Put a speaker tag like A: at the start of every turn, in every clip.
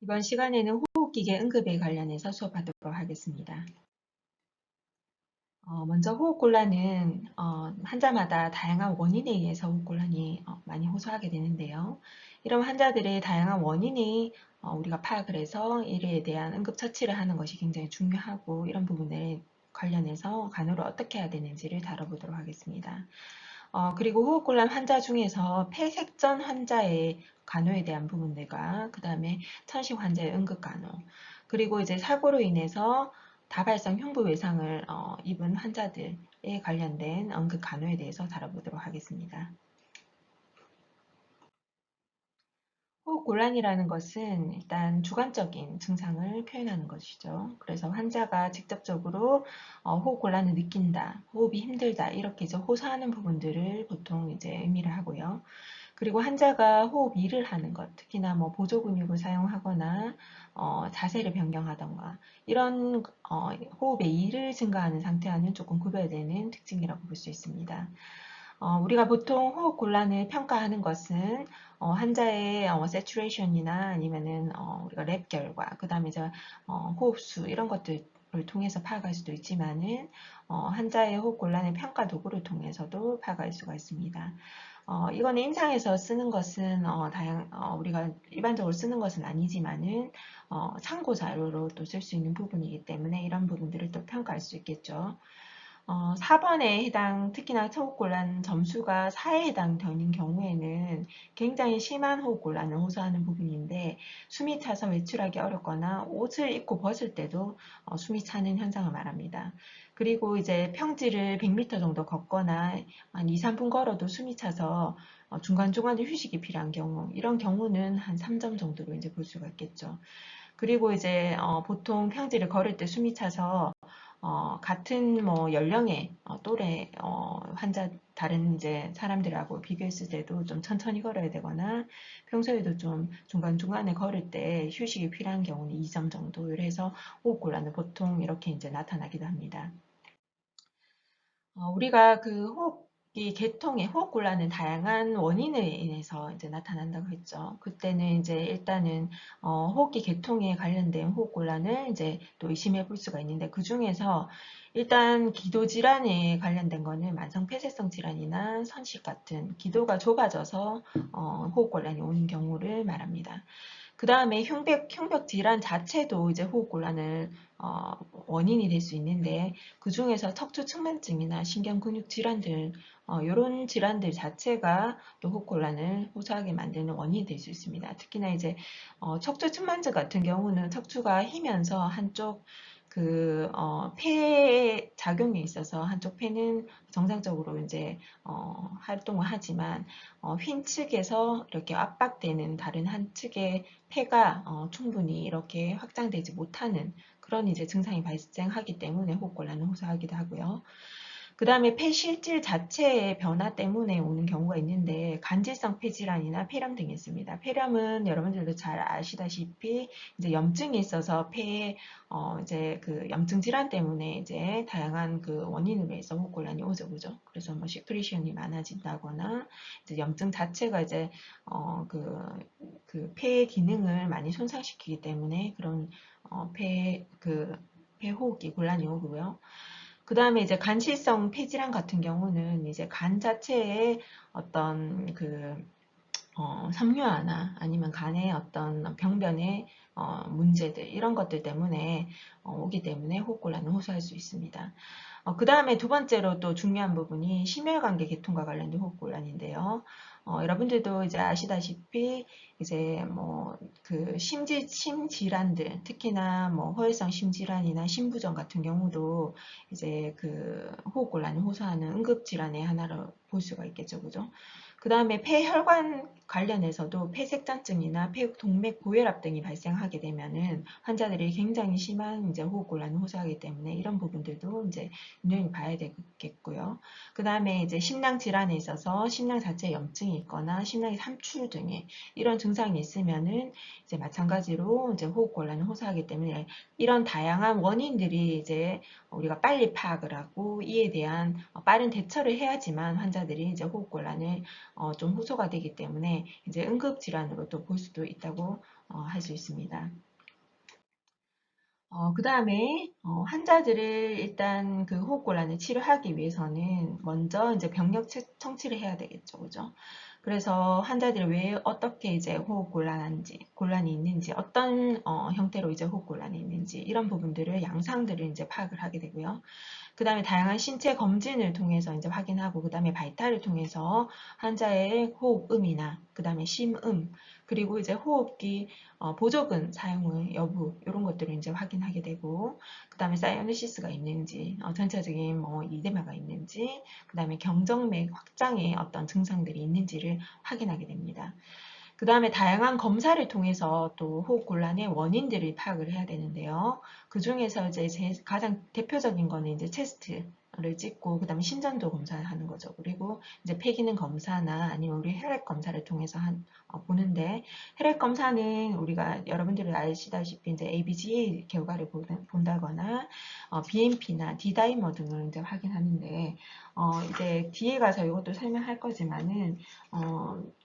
A: 이번 시간에는 호흡기계 응급에 관련해서 수업하도록 하겠습니다. 먼저 호흡곤란은 환자마다 다양한 원인에 의해서 호흡곤란이 많이 호소하게 되는데요. 이런 환자들의 다양한 원인이 우리가 파악을 해서 이에 대한 응급처치를 하는 것이 굉장히 중요하고 이런 부분에 관련해서 간호를 어떻게 해야 되는지를 다뤄보도록 하겠습니다. 그리고 호흡곤란 환자 중에서 폐색전 환자의 간호에 대한 부분들과 그 다음에 천식 환자의 응급간호 그리고 이제 사고로 인해서 다발성 흉부외상을 입은 환자들에 관련된 응급간호에 대해서 다뤄보도록 하겠습니다. 호흡곤란이라는 것은 일단 주관적인 증상을 표현하는 것이죠. 그래서 환자가 직접적으로 호흡곤란을 느낀다, 호흡이 힘들다 이렇게 이제 호소하는 부분들을 보통 이제 의미를 하고요. 그리고 환자가 호흡 일을 하는 것, 특히나 뭐 보조 근육을 사용하거나 자세를 변경하던가 이런 호흡의 일을 증가하는 상태와는 조금 구별되는 특징이라고 볼 수 있습니다. 우리가 보통 호흡 곤란을 평가하는 것은 환자의 세츄레이션이나 아니면은 우리가 랩 결과, 그 다음에 이제 호흡수 이런 것들을 통해서 파악할 수도 있지만은 환자의 호흡 곤란의 평가 도구를 통해서도 파악할 수가 있습니다. 이거는 임상에서 쓰는 것은 우리가 일반적으로 쓰는 것은 아니지만은 참고 자료로 또 쓸 수 있는 부분이기 때문에 이런 부분들을 또 평가할 수 있겠죠. 4번에 해당 특히나 호흡곤란 점수가 4에 해당되는 경우에는 굉장히 심한 호흡곤란을 호소하는 부분인데 숨이 차서 외출하기 어렵거나 옷을 입고 벗을 때도 숨이 차는 현상을 말합니다. 그리고 이제 평지를 100m 정도 걷거나 한 2, 3분 걸어도 숨이 차서 중간중간에 휴식이 필요한 경우 이런 경우는 한 3점 정도로 이제 볼 수가 있겠죠. 그리고 이제 보통 평지를 걸을 때 숨이 차서 같은 뭐 연령의 또래 환자 다른 이제 사람들하고 비교했을 때도 좀 천천히 걸어야 되거나 평소에도 좀 중간중간에 걸을 때 휴식이 필요한 경우는 2점 정도 이래서 호흡곤란은 보통 이렇게 이제 나타나기도 합니다. 우리가 그 호흡기 계통의 호흡곤란은 다양한 원인에 인해서 이제 나타난다고 했죠. 그때는 이제 일단은 호흡기 계통에 관련된 호흡곤란을 이제 또 의심해 볼 수가 있는데 그 중에서 일단 기도 질환에 관련된 거는 만성 폐쇄성 질환이나 선식 같은 기도가 좁아져서 호흡곤란이 오는 경우를 말합니다. 그 다음에 흉벽 질환 자체도 이제 호흡곤란을 원인이 될 수 있는데 그 중에서 척추 측만증이나 신경 근육 질환들 이런 질환들 자체가 또 호흡곤란을 호소하게 만드는 원인이 될 수 있습니다. 특히나 이제 척추 측만증 같은 경우는 척추가 휘면서 한쪽 폐 작용에 있어서 한쪽 폐는 정상적으로 이제 활동을 하지만 휜 측에서 이렇게 압박되는 다른 한 측의 폐가 충분히 이렇게 확장되지 못하는 그런 이제 증상이 발생하기 때문에 호흡곤란을 호소하기도 하고요. 그 다음에 폐실질 자체의 변화 때문에 오는 경우가 있는데 간질성 폐질환이나 폐렴 등이 있습니다. 폐렴은 여러분들도 잘 아시다시피 이제 염증이 있어서 폐에 이제 그 염증 질환 때문에 이제 다양한 그 원인으로 해서 호흡곤란이 오죠, 그죠? 그래서 뭐 시크리션이 많아진다거나 이제 염증 자체가 이제 그 폐의 기능을 많이 손상시키기 때문에 그런 폐호흡기 곤란이 오고요. 그 다음에 이제 간실성 폐질환 같은 경우는 이제 간 자체에 어떤 섬유화나 아니면 간의 어떤 병변의 문제들 이런 것들 때문에 오기 때문에 호흡곤란을 호소할 수 있습니다. 그 다음에 두 번째로 또 중요한 부분이 심혈관계 계통과 관련된 호흡곤란인데요. 여러분들도 이제 아시다시피 이제 뭐 그 심질환들 특히나 뭐 허혈성 심질환이나 심부전 같은 경우도 이제 그 호흡곤란을 호소하는 응급질환의 하나로 볼 수가 있겠죠, 그죠? 그 다음에 폐혈관 관련해서도 폐색전증이나 폐동맥 고혈압 등이 발생하게 되면은 환자들이 굉장히 심한 이제 호흡곤란을 호소하기 때문에 이런 부분들도 이제 눈여겨 봐야 되겠고요. 그 다음에 이제 심낭 질환에 있어서 심낭 자체에 염증이 있거나 심낭의 삼출 등의 이런 증상이 있으면은 이제 마찬가지로 이제 호흡곤란을 호소하기 때문에 이런 다양한 원인들이 이제 우리가 빨리 파악을 하고 이에 대한 빠른 대처를 해야지만 환자들이 이제 호흡곤란을 좀 호소가 되기 때문에 이제 응급질환으로 또 볼 수도 있다고 할 수 있습니다. 그 다음에 환자들을 일단 그 호흡곤란을 치료하기 위해서는 먼저 이제 병력 청취를 해야 되겠죠, 그죠? 그래서 환자들이 왜 어떻게 이제 곤란이 있는지, 어떤 형태로 이제 호흡곤란이 있는지 이런 부분들을 양상들을 이제 파악을 하게 되고요. 그 다음에 다양한 신체 검진을 통해서 이제 확인하고, 그 다음에 바이탈을 통해서 환자의 호흡음이나, 그 다음에 심음, 그리고 이제 호흡기 보조근 사용의 여부, 이런 것들을 이제 확인하게 되고, 그 다음에 사이노시스가 있는지, 전체적인 뭐 이데마가 있는지, 그 다음에 경정맥 확장의 어떤 증상들이 있는지를 확인하게 됩니다. 그 다음에 다양한 검사를 통해서 또 호흡곤란의 원인들을 파악을 해야 되는데요. 그 중에서 이제 가장 대표적인 거는 이제 체스트를 찍고, 그 다음에 심전도 검사를 하는 거죠. 그리고 이제 폐기능 검사나 아니면 우리 혈액 검사를 통해서 보는데, 혈액 검사는 우리가 여러분들이 아시다시피 이제 ABG 결과를 본다거나, BMP나 D다이머 등을 이제 확인하는데, 이제 뒤에 가서 이것도 설명할 거지만은,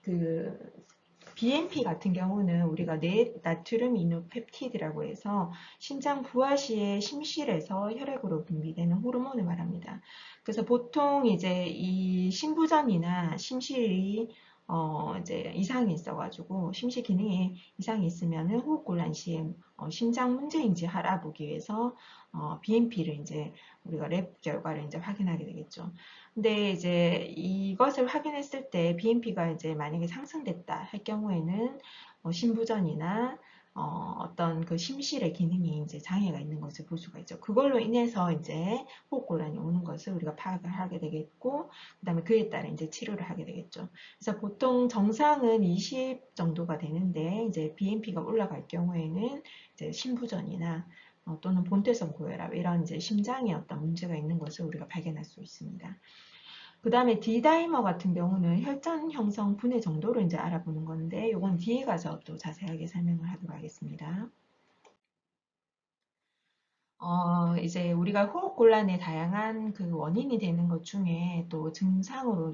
A: 그 BMP 같은 경우는 우리가 나트륨 이노펩티드라고 해서 심장 부하 시에 심실에서 혈액으로 분비되는 호르몬을 말합니다. 그래서 보통 이제 이 심부전이나 심실이 이제 이상이 있어가지고 심실 기능에 이상이 있으면은 호흡곤란 시에 심장 문제인지 알아보기 위해서 BMP를 이제 우리가 랩 결과를 이제 확인하게 되겠죠. 근데 이제 이것을 확인했을 때 BNP가 이제 만약에 상승됐다 할 경우에는 심부전이나 어떤 그 심실의 기능이 이제 장애가 있는 것을 볼 수가 있죠. 그걸로 인해서 이제 호흡곤란이 오는 것을 우리가 파악을 하게 되겠고, 그다음에 그에 따라 이제 치료를 하게 되겠죠. 그래서 보통 정상은 20 정도가 되는데 이제 BNP가 올라갈 경우에는 이제 심부전이나 또는 본퇴성 고혈압 이런 이제 심장에 어떤 문제가 있는 것을 우리가 발견할 수 있습니다. 그 다음에 D다이머 같은 경우는 혈전 형성 분해 정도로 이제 알아보는 건데, 이건 뒤에 가서 또 자세하게 설명을 하도록 하겠습니다. 이제 우리가 호흡곤란의 다양한 그 원인이 되는 것 중에 또 증상으로,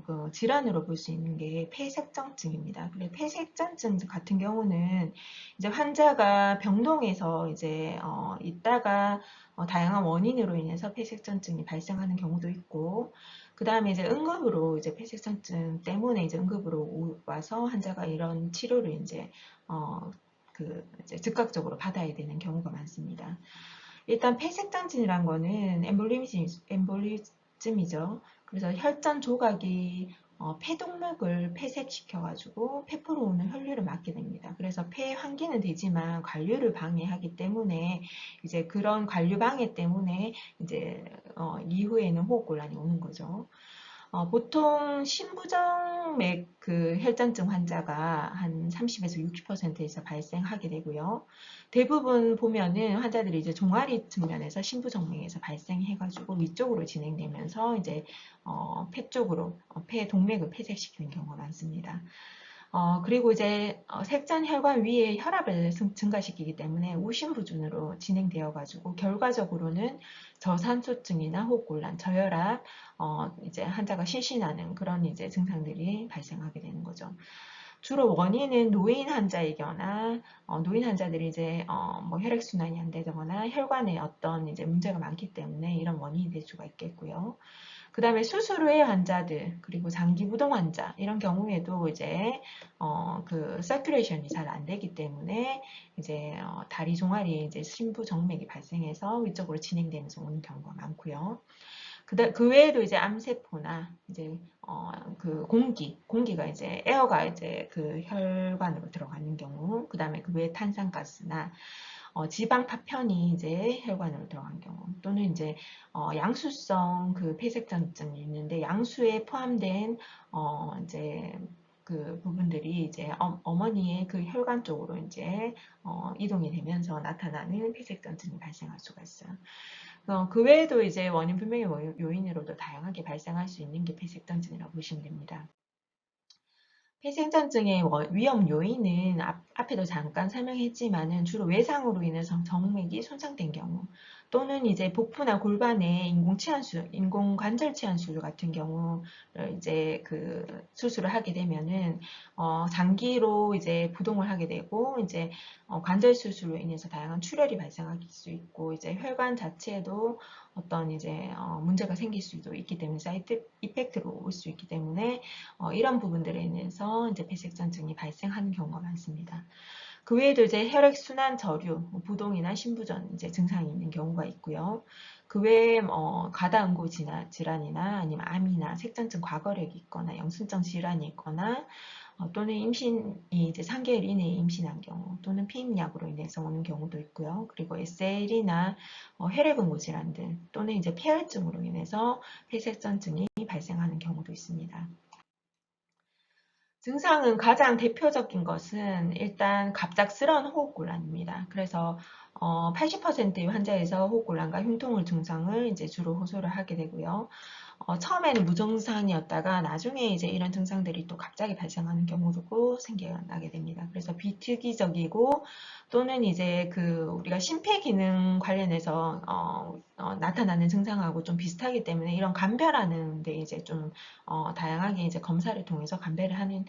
A: 그 질환으로 볼 수 있는 게 폐색전증입니다. 그래, 폐색전증 같은 경우는 이제 환자가 병동에서 이제, 있다가 다양한 원인으로 인해서 폐색전증이 발생하는 경우도 있고, 그 다음에 이제 응급으로 이제 폐색전증 때문에 이제 응급으로 와서 환자가 이런 치료를 이제, 이제 즉각적으로 받아야 되는 경우가 많습니다. 일단 폐색전증이란 거는 엠볼리즘이죠. 그래서 혈전 조각이 폐동맥을 폐색시켜가지고 폐포로 오는 혈류를 막게 됩니다. 그래서 폐 환기는 되지만 관류를 방해하기 때문에 이제 그런 관류 방해 때문에 이제 이후에는 호흡곤란이 오는 거죠. 보통 심부정맥 그 혈전증 환자가 한 30에서 60%에서 발생하게 되고요. 대부분 보면은 환자들이 이제 종아리 측면에서 심부정맥에서 발생해가지고 위쪽으로 진행되면서 이제 폐 쪽으로 폐 동맥을 폐색시키는 경우가 많습니다. 그리고 이제 색전혈관 위에 혈압을 증가시키기 때문에 우심부준으로 진행되어 가지고 결과적으로는 저산소증이나 호흡곤란, 저혈압, 이제 환자가 실신하는 그런 이제 증상들이 발생하게 되는 거죠. 주로 원인은 노인 환자이거나 노인 환자들이 이제 뭐 혈액순환이 안 되거나 혈관에 어떤 이제 문제가 많기 때문에 이런 원인이 될 수가 있겠고요. 그 다음에 수술 후의 환자들, 그리고 장기 부동 환자, 이런 경우에도 이제, 그, 서큘레이션이 잘 안 되기 때문에, 이제, 다리 종아리에 이제 심부 정맥이 발생해서 위쪽으로 진행되면서 오는 경우가 많고요. 그 외에도 이제 암세포나, 이제, 그 공기가 이제, 에어가 이제 그 혈관으로 들어가는 경우, 그 다음에 그 외에 탄산가스나, 지방 파편이 이제 혈관으로 들어간 경우 또는 이제 양수성 그 폐색전증이 있는데 양수에 포함된 이제 그 부분들이 이제 어머니의 그 혈관 쪽으로 이제 이동이 되면서 나타나는 폐색전증이 발생할 수가 있어요. 그 외에도 이제 원인 불명의 요인으로도 다양하게 발생할 수 있는 게 폐색전증이라고 보시면 됩니다. 폐생전증의 위험 요인은 앞에도 잠깐 설명했지만은 주로 외상으로 인해서 정맥이 손상된 경우 또는 이제 복부나 골반에 인공 관절 치환술 같은 경우를 이제 그 수술을 하게 되면은 장기로 이제 부동을 하게 되고 이제 관절 수술로 인해서 다양한 출혈이 발생할 수 있고 이제 혈관 자체에도 어떤 이제 문제가 생길 수도 있기 때문에 사이드 이펙트로 올 수 있기 때문에 이런 부분들에 인해서 이제 폐색전증이 발생하는 경우가 많습니다. 그 외에도 이제 혈액순환 저류, 부동이나 심부전 이제 증상이 있는 경우가 있고요. 그 외에 가다응고 질환이나 아니면 암이나 색전증 과거력이 있거나 영순증 질환이 있거나 또는 임신이 이제 3개월 이내에 임신한 경우 또는 피임약으로 인해서 오는 경우도 있고요. 그리고 SL이나 혈액응고 질환들 또는 이제 폐혈증으로 인해서 폐색전증이 발생하는 경우도 있습니다. 증상은 가장 대표적인 것은 일단 갑작스러운 호흡곤란입니다. 그래서 80%의 환자에서 호흡곤란과 흉통을 증상을 이제 주로 호소를 하게 되고요. 처음에는 무증상이었다가 나중에 이제 이런 증상들이 또 갑자기 발생하는 경우도 생겨나게 됩니다. 그래서 비특이적이고 또는 이제 그 우리가 심폐기능 관련해서 나타나는 증상하고 좀 비슷하기 때문에 이런 감별하는 데 이제 좀 다양하게 이제 검사를 통해서 감별을 하는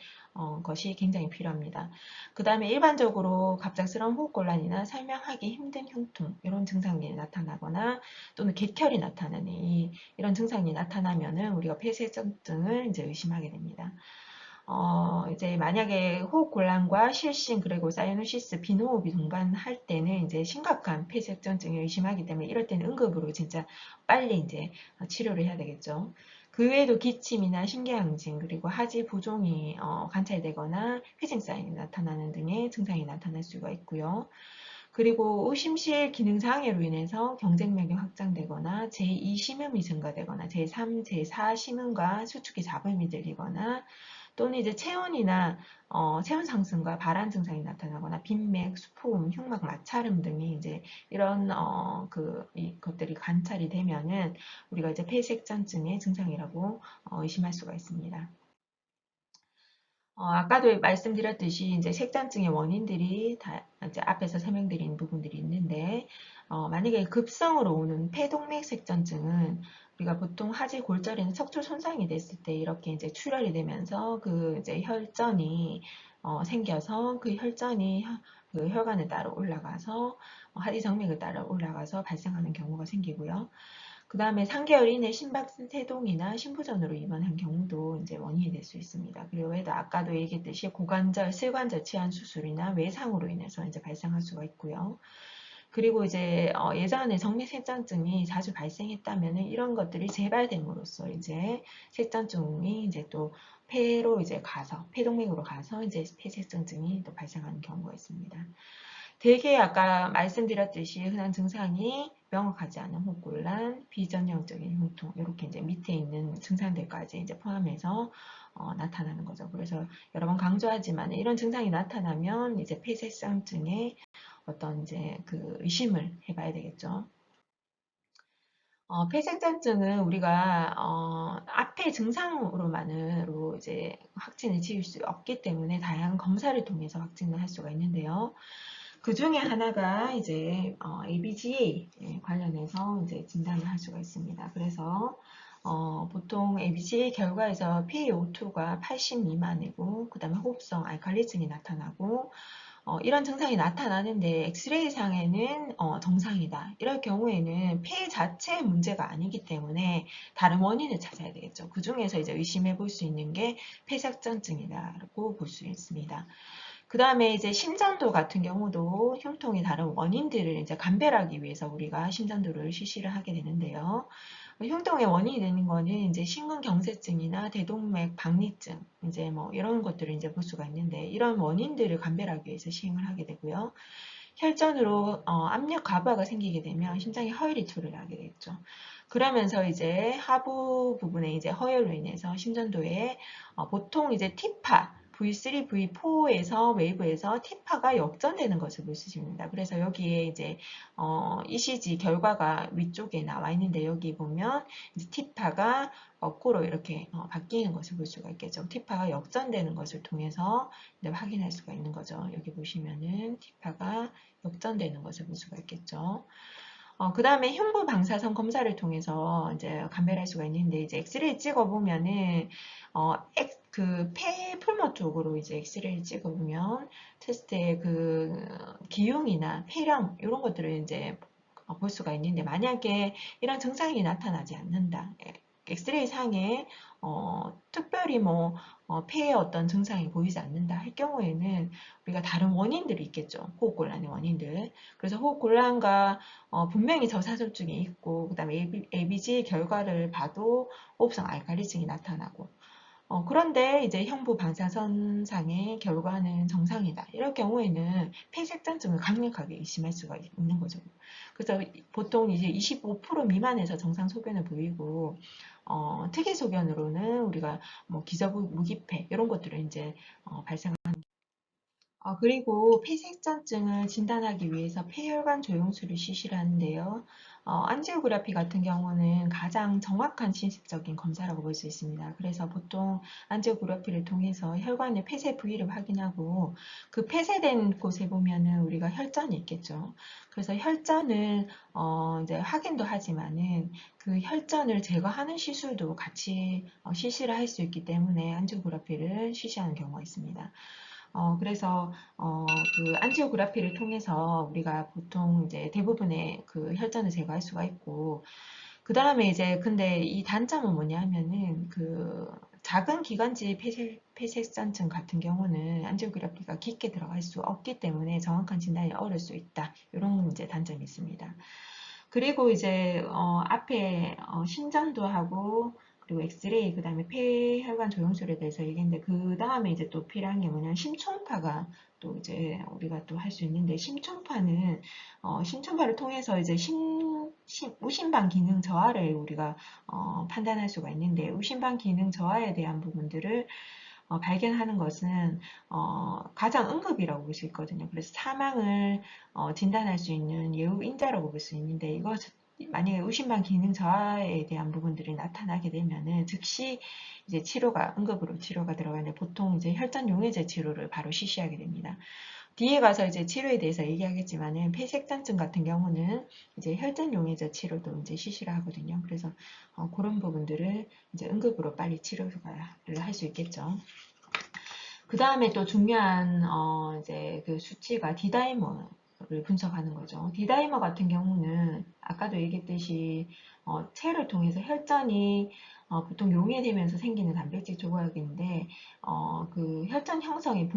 A: 것이 굉장히 필요합니다. 그 다음에 일반적으로 갑작스러운 호흡곤란이나 설명하기 힘든 흉통 이런 증상이 나타나거나 또는 객혈이 나타나는 이런 증상이 나타나면은 우리가 폐쇄증을 이제 의심하게 됩니다. 이제 만약에 호흡곤란과 실신 그리고 사이노시스 빈호흡이 동반할 때는 이제 심각한 폐쇄증을 의심하기 때문에 이럴 때는 응급으로 진짜 빨리 이제 치료를 해야 되겠죠. 그 외에도 기침이나 심계항진 그리고 하지 부종이 관찰되거나 회생 사인이 나타나는 등의 증상이 나타날 수가 있고요. 그리고 의심실 기능장애로 인해서 경쟁맥이 확장되거나 제2심음이 증가되거나 제3, 제4심음과 수축기 잡음이 들리거나 또는 이제 체온이나 체온 상승과 발한 증상이 나타나거나 빈맥, 수포음, 흉막 마찰음 등이 이제 이런 이것들이 관찰이 되면은 우리가 이제 폐색전증의 증상이라고 의심할 수가 있습니다. 아까도 말씀드렸듯이 이제 색전증의 원인들이 다 이제 앞에서 설명드린 부분들이 있는데 만약에 급성으로 오는 폐동맥 색전증은 우리가 보통 하지 골절이나 척추 손상이 됐을 때 이렇게 이제 출혈이 되면서 그 이제 혈전이 생겨서 그 혈전이 그 혈관을 따라 올라가서 하지 정맥을 따라 올라가서 발생하는 경우가 생기고요. 그 다음에 3개월 이내 심박세동이나 심부전으로 입원한 경우도 이제 원인이 될 수 있습니다. 그리고 외에도 아까도 얘기했듯이 고관절, 슬관절 치환 수술이나 외상으로 인해서 이제 발생할 수가 있고요. 그리고 이제 예전에 정맥색전증이 자주 발생했다면 이런 것들이 재발됨으로써 이제 색전증이 이제 또 폐로 이제 가서 폐동맥으로 가서 이제 폐색전증이 또 발생하는 경우가 있습니다. 대개 아까 말씀드렸듯이 흔한 증상이 명확하지 않은 호흡곤란, 비전형적인 흉통 이렇게 이제 밑에 있는 증상들까지 이제 포함해서 나타나는 거죠. 그래서 여러 번 강조하지만 이런 증상이 나타나면 이제 폐쇄성증의 어떤 이제 그 의심을 해봐야 되겠죠. 폐색전증은 우리가 앞의 증상으로만으로 이제 확진을 지을 수 없기 때문에 다양한 검사를 통해서 확진을 할 수가 있는데요. 그 중에 하나가 이제 ABGA 관련해서 이제 진단을 할 수가 있습니다. 그래서 보통 ABGA 결과에서 PaO2가 80 미만이고 그 다음에 호흡성 알칼리증이 나타나고 이런 증상이 나타나는데 엑스레이 상에는 정상이다. 이럴 경우에는 폐 자체의 문제가 아니기 때문에 다른 원인을 찾아야 되겠죠. 그 중에서 이제 의심해 볼 수 있는 게 폐색전증이라고 볼 수 있습니다. 그 다음에 이제 심전도 같은 경우도 흉통의 다른 원인들을 이제 감별하기 위해서 우리가 심전도를 실시를 하게 되는데요. 흉통의 원인이 되는 거는 이제 심근경색증이나 대동맥 박리증, 이제 뭐 이런 것들을 이제 볼 수가 있는데 이런 원인들을 감별하기 위해서 시행을 하게 되고요. 혈전으로 압력 과부하가 생기게 되면 심장이 허혈이투를 하게 되겠죠. 그러면서 이제 하부 부분에 이제 허혈로 인해서 심전도에 보통 이제 티파 V3, V4에서 웨이브에서 T파가 역전되는 것을 볼 수 있습니다. 그래서 여기에 이제 ECG 결과가 위쪽에 나와 있는데 여기 보면 이제 T파가 거꾸로 이렇게 바뀌는 것을 볼 수가 있겠죠. T파가 역전되는 것을 통해서 이제 확인할 수가 있는 거죠. 여기 보시면은 T파가 역전되는 것을 볼 수가 있겠죠. 그 다음에 흉부 방사선 검사를 통해서 이제 감별할 수가 있는데, 이제 엑스레이 찍어보면은, 폐 풀모 쪽으로 이제 엑스레이를 찍어보면, 테스트의 그 기흉이나 폐렴, 이런 것들을 이제 볼 수가 있는데, 만약에 이런 증상이 나타나지 않는다. 엑스레이 상에 특별히 뭐 폐에 어떤 증상이 보이지 않는다 할 경우에는 우리가 다른 원인들이 있겠죠. 호흡곤란의 원인들. 그래서 호흡곤란과 분명히 저사졸중이 있고 그다음에 ABG 결과를 봐도 호흡성 알칼리증이 나타나고 그런데 이제 흉부 방사선상의 결과는 정상이다. 이럴 경우에는 폐색전증을 강력하게 의심할 수가 있는 거죠. 그래서 보통 이제 25% 미만에서 정상 소견을 보이고 특이 소견으로는 우리가 뭐 기저부 무기폐 이런 것들을 이제 발생하는. 그리고 폐색전증을 진단하기 위해서 폐혈관 조영술을 실시를 하는데요. 안지오그래피 같은 경우는 가장 정확한 신습적인 검사라고 볼 수 있습니다. 그래서 보통 안지오그래피를 통해서 혈관의 폐쇄 부위를 확인하고 그 폐쇄된 곳에 보면은 우리가 혈전이 있겠죠. 그래서 혈전을 이제 확인도 하지만은 그 혈전을 제거하는 시술도 같이 실시를 할 수 있기 때문에 안지오그래피를 실시하는 경우가 있습니다. 그래서 그 안지오그래피를 통해서 우리가 보통 이제 대부분의 그 혈전을 제거할 수가 있고 그 다음에 이제 근데 이 단점은 뭐냐면은 그 작은 기관지 폐색전증 같은 경우는 안지오그래피가 깊게 들어갈 수 없기 때문에 정확한 진단이 어려울 수 있다. 이런 이제 단점이 있습니다. 그리고 이제 앞에 심전도 하고 그리고 엑스레이 그다음에 폐혈관 조영술에 대해서 얘기했는데 그 다음에 이제 또 필요한 게 뭐냐면 심초음파가 또 이제 우리가 또 할 수 있는데 심초음파는 심초음파를 통해서 이제 우심방 기능 저하를 우리가 판단할 수가 있는데 우심방 기능 저하에 대한 부분들을 발견하는 것은 가장 응급이라고 볼 수 있거든요. 그래서 사망을 진단할 수 있는 예후 인자라고 볼 수 있는데 이것 만약에 우심방 기능 저하에 대한 부분들이 나타나게 되면은 즉시 이제 치료가 응급으로 치료가 들어가는데 보통 이제 혈전 용해제 치료를 바로 실시하게 됩니다. 뒤에 가서 이제 치료에 대해서 얘기하겠지만은 폐색전증 같은 경우는 이제 혈전 용해제 치료도 이제 실시를 하거든요. 그래서 그런 부분들을 이제 응급으로 빨리 치료를 할 수 있겠죠. 그 다음에 또 중요한 이제 그 수치가 D다이머를 분석하는 거죠. D다이머 같은 경우는 아까도 얘기했듯이 체를 통해서 혈전이 보통 용해되면서 생기는 단백질 조각인데 그 혈전 형성의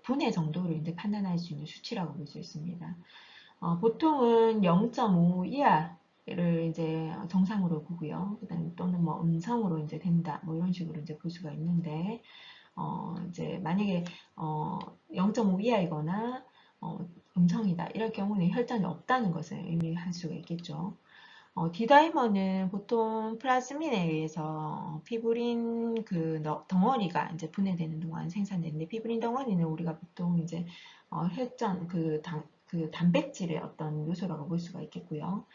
A: 분해 정도를 이제 판단할 수 있는 수치라고 볼 수 있습니다. 보통은 0.5 이하를 이제 정상으로 보고요. 그다음에 또는 뭐 음성으로 이제 된다, 뭐 이런 식으로 이제 볼 수가 있는데 이제 만약에 0.5 이하이거나 음성이다 이럴 경우는 혈전이 없다는 것을 의미할 수가 있겠죠. 디다이머는 보통 플라즈민에 의해서 피브린 그 덩어리가 이제 분해되는 동안 생산되는데 피브린 덩어리는 우리가 보통 이제 혈전 그 단백질의 어떤 요소라고 볼 수가 있겠고요.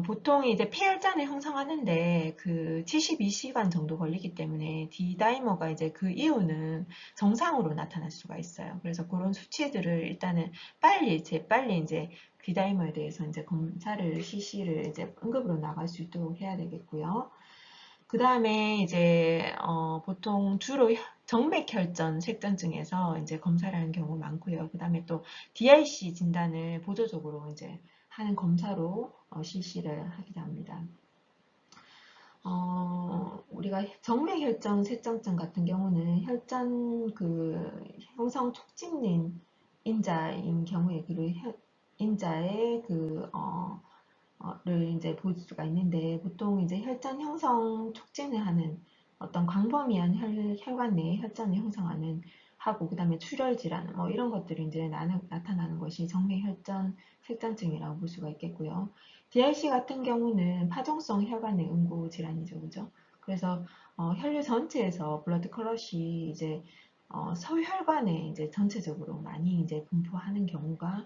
A: 보통 이제 폐혈전을 형성하는데 그 72시간 정도 걸리기 때문에 D다이머가 이제 그 이후는 정상으로 나타날 수가 있어요. 그래서 그런 수치들을 일단은 재빨리 이제 D다이머에 대해서 이제 검사를 실시를 이제 응급으로 나갈 수 있도록 해야 되겠고요. 그 다음에 이제 보통 주로 정맥혈전 색전증에서 이제 검사를 하는 경우 많고요. 그 다음에 또 DIC 진단을 보조적으로 이제 하는 검사로 실시를 하기도 합니다. 우리가 정맥혈전 색전증 같은 경우는 혈전 그 형성 촉진인 인자인 경우에 그 인자의 를 이제 볼 수가 있는데 보통 이제 혈전 형성 촉진을 하는 어떤 광범위한 혈관 내에 혈전을 형성하는 하고 그다음에 출혈 질환 뭐 이런 것들이 이제 나타나는 것이 정맥혈전 색전증이라고 볼 수가 있겠고요. DIC 같은 경우는 파종성 혈관 내 응고 질환이죠, 그죠? 그래서 혈류 전체에서 블러드 컬러시 이제 서혈관에 이제 전체적으로 많이 이제 분포하는 경우가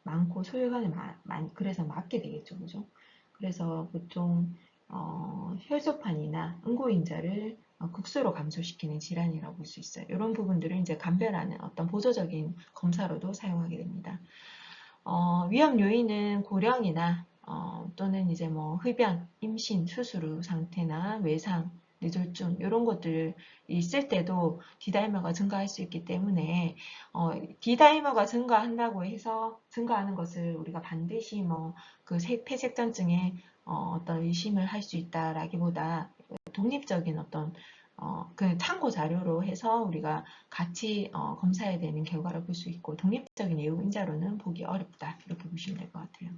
A: 많고 소혈관에 그래서 맞게 되겠죠, 그죠? 그래서 보통 혈소판이나 응고인자를 극소로 감소시키는 질환이라고 볼 수 있어요. 이런 부분들을 이제 감별하는 어떤 보조적인 검사로도 사용하게 됩니다. 위험 요인은 고령이나 또는 이제 뭐 흡연, 임신, 수술 후 상태나 외상, 뇌졸중 이런 것들 있을 때도 D다이머가 증가할 수 있기 때문에 D다이머가 증가한다고 해서 증가하는 것을 우리가 반드시 뭐 그 폐색전증에 어떤 의심을 할 수 있다라기보다 독립적인 어떤 그 참고 자료로 해서 우리가 같이 검사해야 되는 결과를 볼 수 있고 독립적인 예우인자로는 보기 어렵다 이렇게 보시면 될 것 같아요.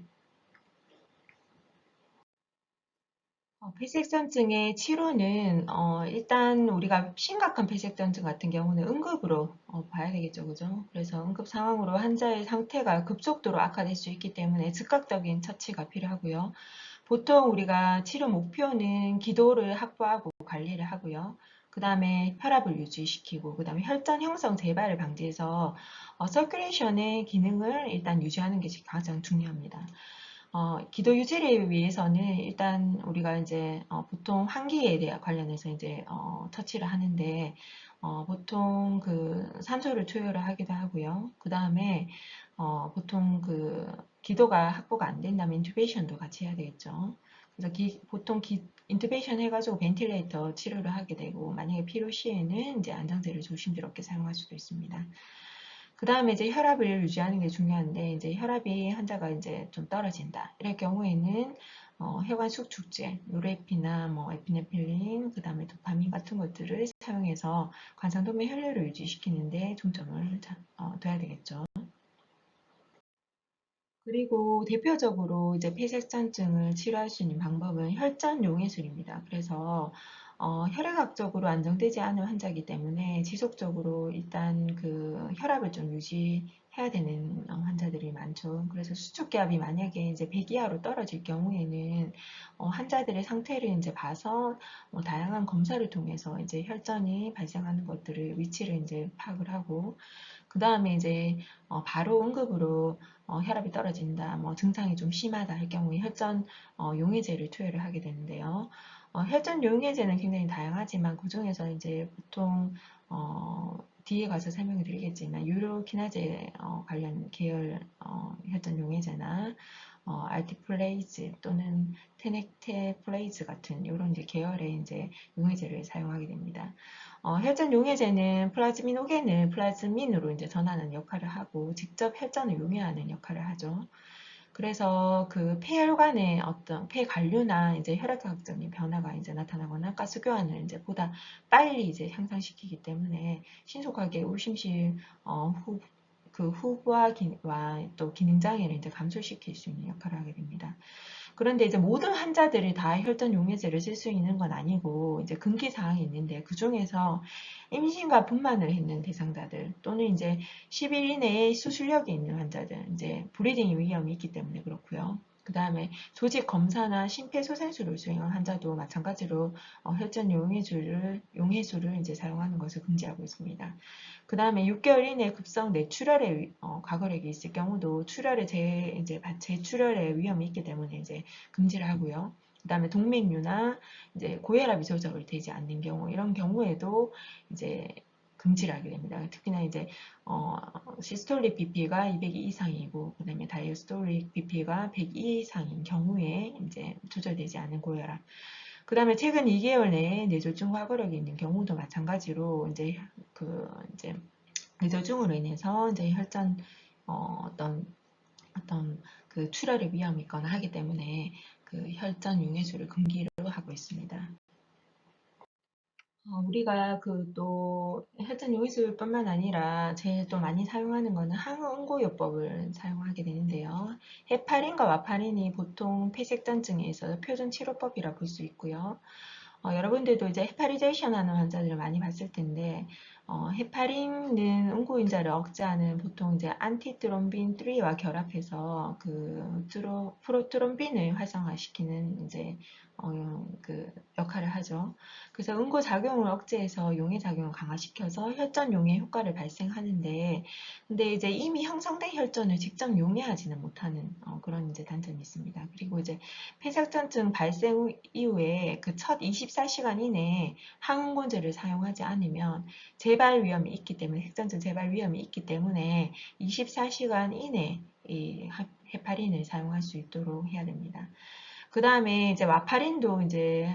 A: 폐색전증의 치료는 일단 우리가 심각한 폐색전증 같은 경우는 응급으로 봐야 되겠죠, 그죠? 그래서 응급 상황으로 환자의 상태가 급속도로 악화될 수 있기 때문에 즉각적인 처치가 필요하고요. 보통 우리가 치료 목표는 기도를 확보하고 관리를 하고요. 그 다음에 혈압을 유지시키고 그 다음에 혈전 형성 재발을 방지해서 서큘레이션의 기능을 일단 유지하는 게 가장 중요합니다. 기도 유지를 위해서는 일단 우리가 이제 보통 환기에 대해 관련해서 이제 처치를 하는데 보통 그 산소를 투여를 하기도 하고요. 그 다음에 보통 그 기도가 확보가 안 된다면 인투베이션도 같이 해야 되겠죠. 그래서 보통 인투베이션 해가지고 벤틸레이터 치료를 하게 되고 만약에 필요 시에는 이제 안정제를 조심스럽게 사용할 수도 있습니다. 그 다음에 이제 혈압을 유지하는 게 중요한데 이제 혈압이 환자가 이제 좀 떨어진다. 이럴 경우에는 혈관 수축제, 노르에피나 뭐 에피네필린, 그 다음에 도파민 같은 것들을 사용해서 관상도면 혈류를 유지시키는데 중점을 둬야 되겠죠. 그리고 대표적으로 이제 폐색전증을 치료할 수 있는 방법은 혈전 용해술입니다. 그래서 혈액학적으로 안정되지 않은 환자이기 때문에 지속적으로 일단 그 혈압을 좀 유지해야 되는 환자들이 많죠. 그래서 수축기압이 만약에 이제 100 이하로 떨어질 경우에는 환자들의 상태를 이제 봐서 다양한 검사를 통해서 이제 혈전이 발생하는 것들을 위치를 이제 파악을 하고 그 다음에 이제 바로 응급으로 혈압이 떨어진다, 뭐 증상이 좀 심하다 할 경우에 혈전 용해제를 투여를 하게 되는데요. 혈전 용해제는 굉장히 다양하지만 그 중에서 이제 보통 뒤에 가서 설명을 드리겠지만 유로키나제 관련 계열 혈전 용해제나 알티플레이즈 또는 테넥테플레이즈 같은 이런 이제 계열의 이제 용해제를 사용하게 됩니다. 혈전 용해제는 플라즈민 호겐을 플라즈민으로 이제 전하는 역할을 하고 직접 혈전을 용해하는 역할을 하죠. 그래서 그 폐혈관의 어떤 폐관류나 이제 혈액학적인 변화가 이제 나타나거나 가스 교환을 이제 보다 빨리 이제 향상시키기 때문에 신속하게 우심실 그 후부와 또 기능장애를 이제 감소시킬 수 있는 역할을 하게 됩니다. 그런데 이제 모든 환자들이 다 혈전 용해제를 쓸 수 있는 건 아니고 이제 금기 사항이 있는데 그 중에서 임신과 분만을 했는 대상자들 또는 이제 10일 이내에 수술력이 있는 환자들 이제 브리딩 위험이 있기 때문에 그렇고요. 그 다음에 조직 검사나 심폐소생술을 수행한 환자도 마찬가지로 혈전 용해술을 이제 사용하는 것을 금지하고 있습니다. 그 다음에 6개월 이내 급성 뇌출혈의 과거력이 있을 경우도 재출혈의 위험이 있기 때문에 이제 금지를 하고요. 그 다음에 동맥류나 이제 고혈압이 조절이 되지 않는 경우 이런 경우에도 이제 금지를 하게 됩니다. 특히나 이제 시스톨릭 BP가 202 이상이고 그다음에 다이어스톨릭 BP가 102 이상인 경우에 이제 조절되지 않은 고혈압. 그다음에 최근 2개월 내에 뇌졸중 과거력이 있는 경우도 마찬가지로 이제 뇌졸중으로 인해서 이제 혈전 어떤 그 출혈의 위험이 있거나 하기 때문에 그 혈전 용해술을 금기로 하고 있습니다. 우리가 그 또 혈전 용해술뿐만 아니라 제일 또 많이 사용하는 거는 항응고요법을 사용하게 되는데요. 헤파린과 와파린이 보통 폐색전증에 있어서 표준 치료법이라 볼 수 있고요. 여러분들도 이제 헤파리제이션 하는 환자들을 많이 봤을 텐데 헤파린은 응고인자를 억제하는 보통 이제 안티트롬빈 3와 결합해서 그 프로트롬빈을 활성화시키는 이제 그 역할을 하죠. 그래서 응고 작용을 억제해서 용해 작용을 강화시켜서 혈전 용해 효과를 발생하는데, 근데 이제 이미 형성된 혈전을 직접 용해하지는 못하는 그런 이제 단점이 있습니다. 그리고 이제 폐색전증 발생 이후에 그 첫 24시간 이내에 항응고제를 사용하지 않으면 재발 위험이 있기 때문에, 핵전증 재발 위험이 있기 때문에 24시간 이내 이 헤파린을 사용할 수 있도록 해야 됩니다. 그 다음에 이제 와파린도 이제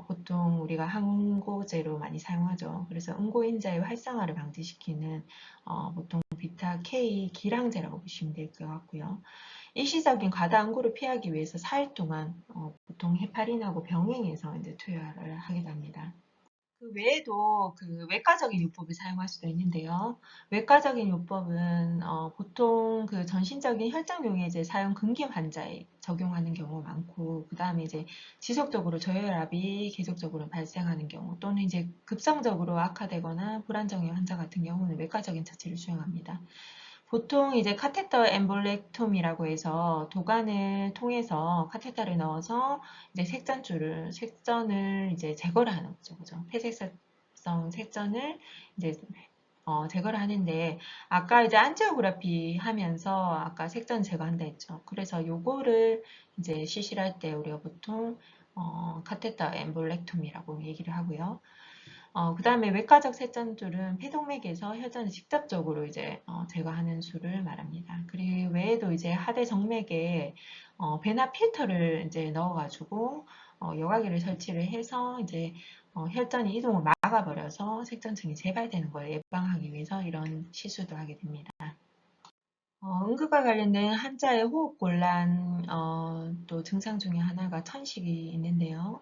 A: 보통 우리가 항응고제로 많이 사용하죠. 그래서 응고인자의 활성화를 방지시키는 보통 비타 K 기량제라고 보시면 될 것 같고요. 일시적인 과다 응고를 피하기 위해서 4일 동안 보통 헤파린하고 병행해서 이제 투여를 하게 됩니다. 그 외에도 그 외과적인 요법을 사용할 수도 있는데요. 외과적인 요법은 보통 그 전신적인 혈장용해제 사용 금기 환자에 적용하는 경우가 많고, 그 다음에 이제 지속적으로 저혈압이 계속적으로 발생하는 경우, 또는 이제 급성적으로 악화되거나 불안정형 환자 같은 경우는 외과적인 처치를 수행합니다. 보통 이제 카테터 엠볼렉톰이라고 해서 도관을 통해서 카테터를 넣어서 이제 색전을 이제 제거를 하는 거죠. 그죠? 폐색성 색전을 이제 제거를 하는데, 아까 이제 안지오그라피 하면서 아까 색전 제거한다 했죠. 그래서 요거를 이제 시실할 때 우리가 보통 카테터 엠볼렉톰이라고 얘기를 하고요. 그 다음에 외과적 색전술은 폐동맥에서 혈전을 직접적으로 이제 제거하는 수를 말합니다. 그리고 외에도 이제 하대 정맥에 배나 필터를 이제 넣어가지고 여과기를 설치를 해서 이제 혈전이 이동을 막아버려서 색전증이 재발되는 걸 예방하기 위해서 이런 시술도 하게 됩니다. 응급과 관련된 환자의 호흡곤란 또 증상 중에 하나가 천식이 있는데요.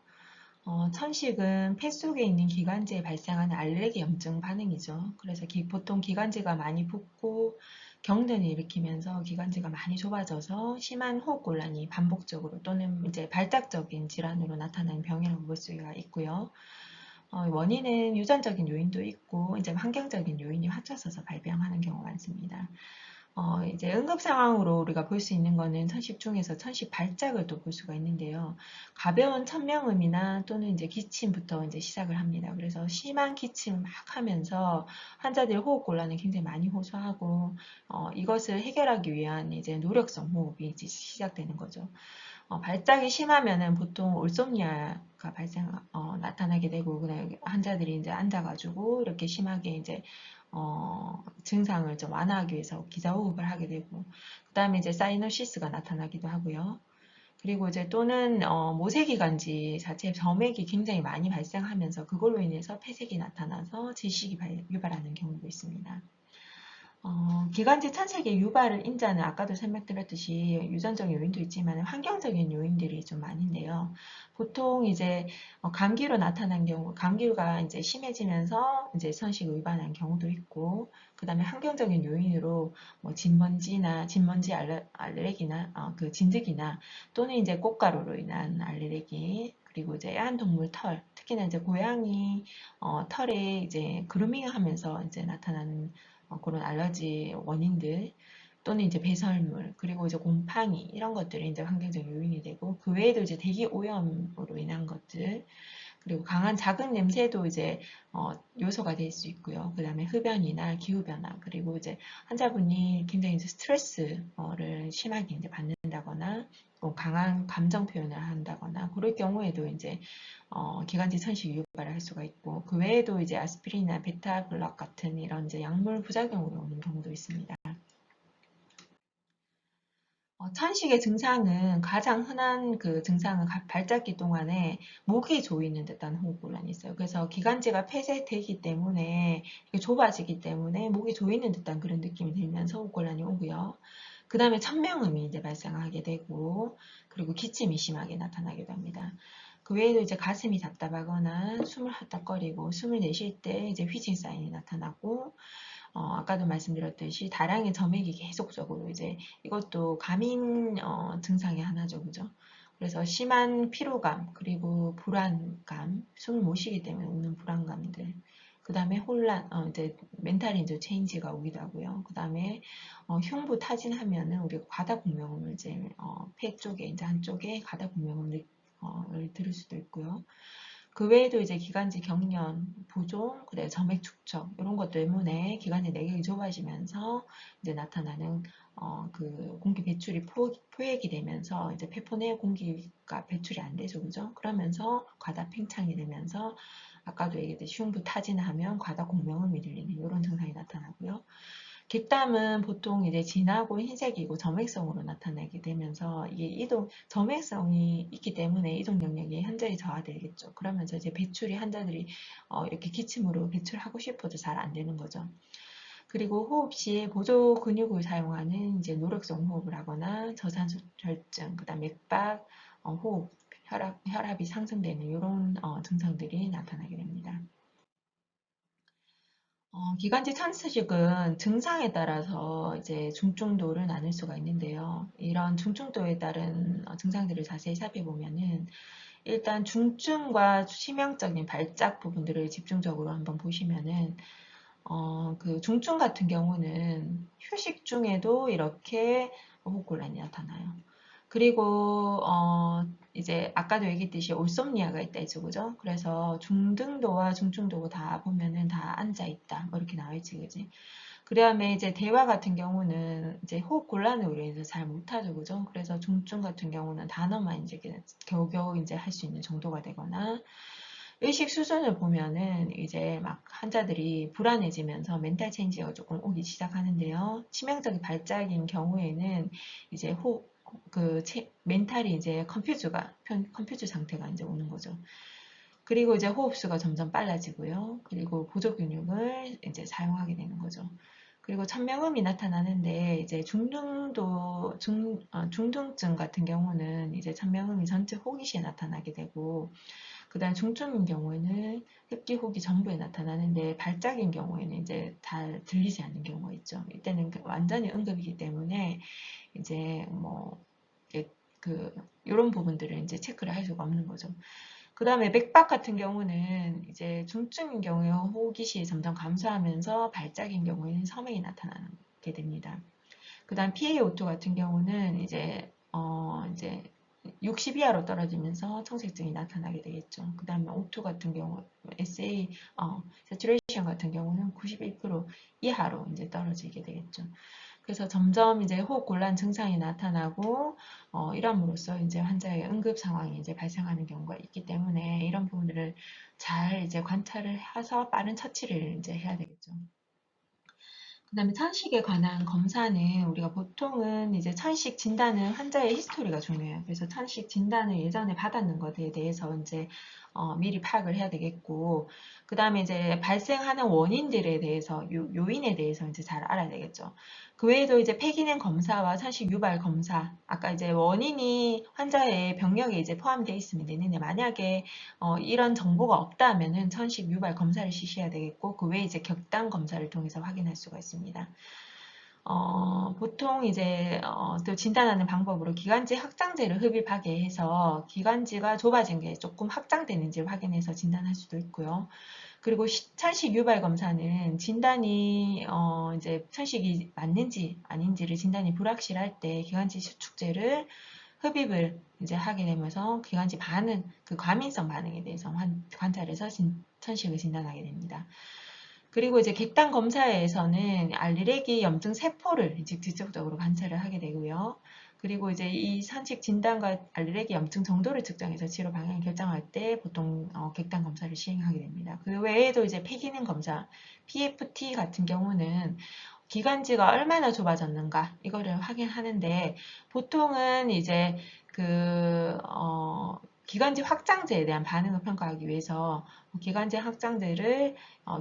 A: 천식은 폐 속에 있는 기관지에 발생하는 알레르기 염증 반응이죠. 그래서 보통 기관지가 많이 붓고 경련을 일으키면서 기관지가 많이 좁아져서 심한 호흡곤란이 반복적으로 또는 이제 발작적인 질환으로 나타나는 병이라고 볼 수가 있고요. 원인은 유전적인 요인도 있고 이제 환경적인 요인이 합쳐져서 발병하는 경우가 많습니다. 이제 응급 상황으로 우리가 볼 수 있는 거는 천식 중에서 천식 발작을 또 볼 수가 있는데요. 가벼운 천명음이나 또는 이제 기침부터 이제 시작을 합니다. 그래서 심한 기침을 막 하면서 환자들이 호흡곤란을 굉장히 많이 호소하고, 이것을 해결하기 위한 이제 노력성 호흡이 이제 시작되는 거죠. 발작이 심하면은 보통 올솜니아가 나타나게 되고, 그다음에 환자들이 이제 앉아가지고 이렇게 심하게 이제 증상을 좀 완화하기 위해서 기자호흡을 하게 되고, 그 다음에 이제 사이노시스가 나타나기도 하고요. 그리고 이제 또는 모세기관지 자체 점액이 굉장히 많이 발생하면서 그걸로 인해서 폐색이 나타나서 질식이 유발하는 경우도 있습니다. 기관지 천식의 유발을 인자는 아까도 설명드렸듯이 유전적 요인도 있지만 환경적인 요인들이 좀 많은데요. 보통 이제 감기로 나타난 경우, 감기가 이제 심해지면서 이제 천식을 유발한 경우도 있고, 그 다음에 환경적인 요인으로 뭐 진먼지 알레르기나 그 진드기나 또는 이제 꽃가루로 인한 알레르기, 그리고 이제 애완동물 털, 특히나 이제 고양이 털에 이제 그루밍을 하면서 이제 나타나는 그런 알러지 원인들, 또는 이제 배설물, 그리고 이제 곰팡이 이런 것들이 이제 환경적 요인이 되고, 그 외에도 이제 대기 오염으로 인한 것들, 그리고 강한 작은 냄새도 이제 요소가 될 수 있고요. 그 다음에 흡연이나 기후 변화, 그리고 이제 환자분이 굉장히 이제 스트레스를 심하게 이제 받는다거나 또 강한 감정 표현을 한다거나 그럴 경우에도 이제 기관지 천식 유발을 할 수가 있고, 그 외에도 이제 아스피린이나 베타블록 같은 이런 이제 약물 부작용으로 오는 경우도 있습니다. 천식의 증상은 가장 흔한 그 증상은 발작기 동안에 목이 조이는 듯한 호흡곤란이 있어요. 그래서 기관지가 폐쇄되기 때문에 좁아지기 때문에 목이 조이는 듯한 그런 느낌이 들면서 호흡곤란이 오고요. 그 다음에 천명음이 이제 발생하게 되고, 그리고 기침이 심하게 나타나기도 합니다. 그 외에도 이제 가슴이 답답하거나 숨을 헐떡거리고 숨을 내쉴 때 이제 휘진 사인이 나타나고, 아까도 말씀드렸듯이 다량의 점액이 계속적으로 이제 이것도 과민 증상의 하나죠, 그죠? 그래서 심한 피로감, 그리고 불안감, 숨을 못 쉬기 때문에 오는 불안감들, 그 다음에 혼란, 이제 멘탈 인조 체인지가 오기도 하고요. 그 다음에 흉부 타진하면은 우리가 과다 공명음을 이제 폐 쪽에 이제 한쪽에 과다 공명음을 들을 수도 있고요. 그 외에도 이제 기관지 경련, 보종, 그다음에 점액 축적 이런 것 때문에 기관지 내경이 좁아지면서 이제 나타나는 그 공기 배출이 포획이 되면서 이제 폐포 내 공기가 배출이 안 되죠, 그죠? 그러면서 과다 팽창이 되면서 아까도 얘기했듯이 흉부 타진하면 과다 공명음이 들리는 이런 증상이 나타나고요. 객담은 보통 이제 진하고 흰색이고 점액성으로 나타나게 되면서 이게 점액성이 있기 때문에 이동 영역이 현저히 저하되겠죠. 그러면서 이제 배출이 환자들이 이렇게 기침으로 배출하고 싶어도 잘 안 되는 거죠. 그리고 호흡 시에 보조 근육을 사용하는 이제 노력성 호흡을 하거나 저산소 절증, 그다음 맥박, 호흡, 혈압이 상승되는 이런 증상들이 나타나게 됩니다. 기관지 천스식은 증상에 따라서 이제 중증도를 나눌 수가 있는데요. 이런 중증도에 따른 증상들을 자세히 살펴보면은 일단 중증과 치명적인 발작 부분들을 집중적으로 한번 보시면은 그 중증 같은 경우는 휴식 중에도 이렇게 호흡곤란이 나타나요. 그리고 이제 아까도 얘기했듯이 올솜니아가 있다 했죠, 그죠? 그래서 중등도와 중증도 다 보면은 다 앉아 있다, 뭐 이렇게 나와 있지, 그지? 그 다음에 이제 대화 같은 경우는 이제 호흡 곤란으로 인해서 잘 못하죠, 그죠? 그래서 중증 같은 경우는 단어만 이제 겨우겨우 이제 할 수 있는 정도가 되거나 의식 수준을 보면은 이제 막 환자들이 불안해지면서 멘탈 체인지가 조금 오기 시작하는데요. 치명적인 발작인 경우에는 이제 멘탈이 이제 컴퓨즈 상태가 이제 오는 거죠. 그리고 이제 호흡수가 점점 빨라지고요. 그리고 보조 근육을 이제 사용하게 되는 거죠. 그리고 천명음이 나타나는데 이제 중등증 같은 경우는 이제 천명음이 전체 호기시에 나타나게 되고 그 다음 중증인 경우에는 흡기, 호기 전부에 나타나는데 발작인 경우에는 이제 잘 들리지 않는 경우가 있죠. 이때는 완전히 응급이기 때문에 이제 뭐 이런 부분들을 이제 체크를 할 수가 없는 거죠. 그 다음에 맥박 같은 경우는 이제 중증인 경우에 호기심이 점점 감소하면서 발작인 경우에는 섬액이 나타나게 됩니다. 그 다음 PaO2 같은 경우는 이제 60 이하로 떨어지면서 청색증이 나타나게 되겠죠. 그 다음에 O2 같은 경우, saturation 같은 경우는 91% 이하로 이제 떨어지게 되겠죠. 그래서 점점 이제 호흡 곤란 증상이 나타나고 이럼으로써 이제 환자의 응급 상황이 이제 발생하는 경우가 있기 때문에 이런 부분들을 잘 이제 관찰을 해서 빠른 처치를 이제 해야 되겠죠. 그 다음에 천식에 관한 검사는 우리가 보통은 이제 천식 진단은 환자의 히스토리가 중요해요. 그래서 천식 진단을 예전에 받았는 것에 대해서 이제 미리 파악을 해야 되겠고, 그 다음에 이제 발생하는 원인들에 대해서 요인에 대해서 이제 잘 알아야 되겠죠. 그 외에도 이제 폐기능 검사와 천식 유발 검사, 아까 이제 원인이 환자의 병력에 이제 포함되어 있으면 되는데 만약에 이런 정보가 없다면은 천식 유발 검사를 실시해야 되겠고 그 외에 이제 격단 검사를 통해서 확인할 수가 있습니다. 보통 이제 또 진단하는 방법으로 기관지 확장제를 흡입하게 해서 기관지가 좁아진 게 조금 확장되는지를 확인해서 진단할 수도 있고요. 그리고 천식 유발 검사는 진단이 이제 천식이 맞는지 아닌지를 진단이 불확실할 때 기관지 수축제를 흡입을 이제 하게 되면서 기관지 반응, 그 과민성 반응에 대해서 관찰해서 천식을 진단하게 됩니다. 그리고 이제 객단 검사에서는 알레르기 염증 세포를 직접적으로 관찰을 하게 되고요. 그리고 이제 이 산식 진단과 알레르기 염증 정도를 측정해서 치료 방향을 결정할 때 보통 객단 검사를 시행하게 됩니다. 그 외에도 이제 폐기능 검사, PFT 같은 경우는 기관지가 얼마나 좁아졌는가 이거를 확인하는데 보통은 이제 기관지 확장제에 대한 반응을 평가하기 위해서 기관지 확장제를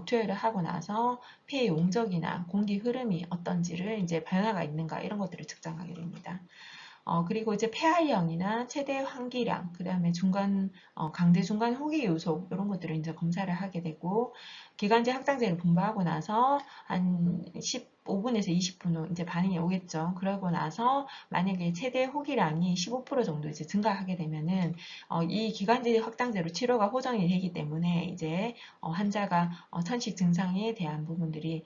A: 투여를 하고 나서 폐의 용적이나 공기 흐름이 어떤지를 이제 변화가 있는가 이런 것들을 측정하게 됩니다. 그리고 이제 폐활량이나 최대 환기량, 그 다음에 강제 중간 호기 요소, 이런 것들을 이제 검사를 하게 되고, 기관지 확장제를 분부하고 나서 한 5분에서 20분 후 이제 반응이 오겠죠. 그러고 나서 만약에 최대 호기량이 15% 정도 이제 증가하게 되면은 이 기관지 확장제로 치료가 호전이 되기 때문에 이제 환자가 천식 증상에 대한 부분들이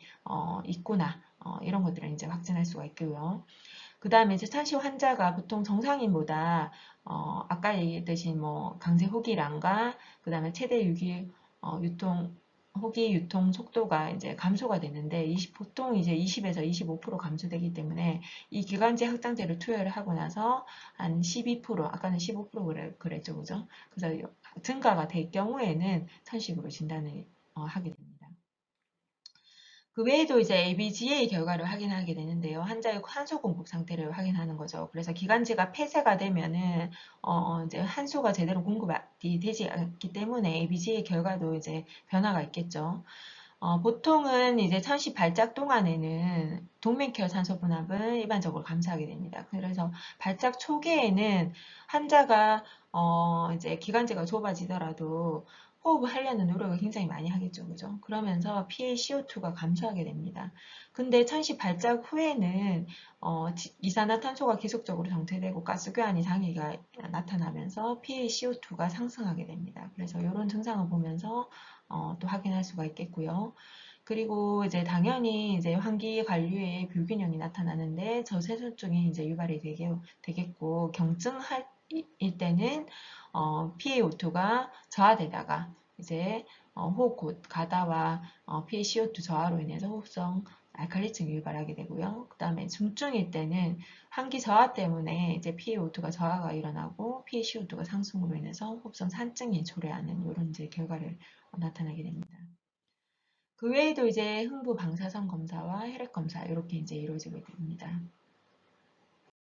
A: 있구나. 이런 것들을 이제 확진할 수가 있고요. 그 다음에 이제 천식 환자가 보통 정상인보다 아까 얘기했듯이 뭐 강제 호기량과 그 다음에 최대 유통 호기 유통 속도가 이제 감소가 되는데 보통 이제 20에서 25% 감소되기 때문에 이 기관지 확장제를 투여를 하고 나서 한 12% 아까는 15% 그랬죠, 그죠? 그래서 증가가 될 경우에는 천식으로 진단을 하게 됩니다. 그 외에도 이제 ABGA 결과를 확인하게 되는데요. 환자의 산소 공급 상태를 확인하는 거죠. 그래서 기관지가 폐쇄가 되면은 이제 한소가 제대로 공급이 되지 않기 때문에 ABGA 결과도 이제 변화가 있겠죠. 보통은 이제 천시 발작 동안에는 동맥혈 산소 분압을 일반적으로 감소하게 됩니다. 그래서 발작 초기에는 환자가 이제 기관지가 좁아지더라도 호흡을 하려는 노력을 굉장히 많이 하겠죠. 그죠? 그러면서 PaCO2가 감소하게 됩니다. 근데 천시 발작 후에는 이산화탄소가 계속적으로 정체되고 가스교환이 장애가 나타나면서 PaCO2가 상승하게 됩니다. 그래서 이런 증상을 보면서 또 확인할 수가 있겠고요. 그리고 이제 당연히 이제 환기 관류에 불균형이 나타나는데 저쇄술증이 이제 유발이 되겠고 경증할 때는 PaO2가 저하되다가 이제 호흡 가다와 PaCO2 저하로 인해서 호흡성 알칼리증이 유발하게 되고요. 그 다음에 중증일 때는 환기 저하 때문에 이제 PaO2가 저하가 일어나고 PaCO2가 상승으로 인해서 호흡성 산증이 초래하는 이런 이제 결과를 나타나게 됩니다. 그 외에도 이제 흥부 방사선 검사와 혈액 검사 이렇게 이제 이루어지게 됩니다.